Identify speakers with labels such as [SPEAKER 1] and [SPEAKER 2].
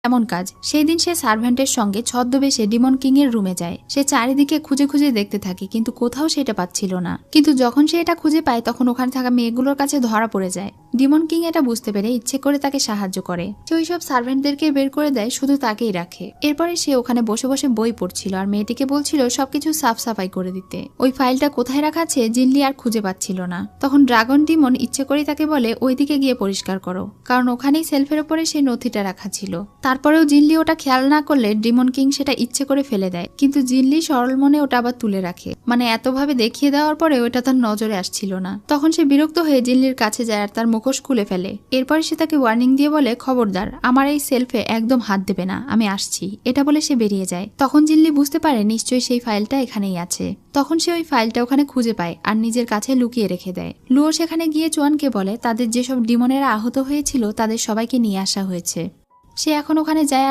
[SPEAKER 1] এমন কাজ। সেই দিন সে সার্ভেন্টের সঙ্গে ছদ্মবেশে ডিমন কিং এর রুমে যায়। সে চারিদিকে খুঁজে খুঁজে দেখতে থাকে, কিন্তু কোথাও সেটা পাচ্ছিল না। কিন্তু যখন সে এটা খুঁজে পায় তখন ওখানে থাকা মেয়েগুলোর কাছে ধরা পড়ে যায়। ডিমন কিং এটা বুঝতে পেরে ইচ্ছে করে তাকে সাহায্য করে। সে ওইসব সার্ভেন্টদেরকে বের করে দেয়, শুধু তাকেই রাখে। এরপরে সে ওখানে বসে বসে বই পড়ছিল আর মেয়েটিকে বলছিল সবকিছু সাফ সাফাই করে দিতে। ওই ফাইলটা কোথায় রাখা আছে জিনলি আর খুঁজে পাচ্ছিল না। তখন ড্রাগন ডিমন ইচ্ছে করে তাকে বলে ওইদিকে গিয়ে পরিষ্কার করো, কারণ ওখানেই সেলফের উপরে সেই নথিটা রাখা ছিল। তারপরেও জিনলি ওটা খেয়াল না করলে ডিমন কিং সেটা ইচ্ছে করে ফেলে দেয়, কিন্তু জিনলি সরল মনে ওটা আবার তুলে রাখে। মানে এতভাবে দেখিয়ে দেওয়ার পরে ওটা তার নজরে আসছিল না। তখন সে বিরক্ত হয়ে জিনলির কাছে যায় আর তার মুখোশ খুলে ফেলে। এরপরে সে তাকে ওয়ার্নিং দিয়ে বলে খবরদার আমার এই সেলফে একদম হাত দেবে না, আমি আসছি। এটা বলে সে বেরিয়ে যায়। তখন জিনলি বুঝতে পারে নিশ্চয়ই সেই ফাইলটা এখানেই আছে। তখন সে ওই ফাইলটা ওখানে খুঁজে পায় আর নিজের কাছে লুকিয়ে রেখে দেয়। লুও সেখানে গিয়ে চুয়ানকে বলে তাদের যেসব ডিমনেরা আহত হয়েছিল তাদের সবাইকে নিয়ে আসা হয়েছে। সে এখন ওখানে যায়।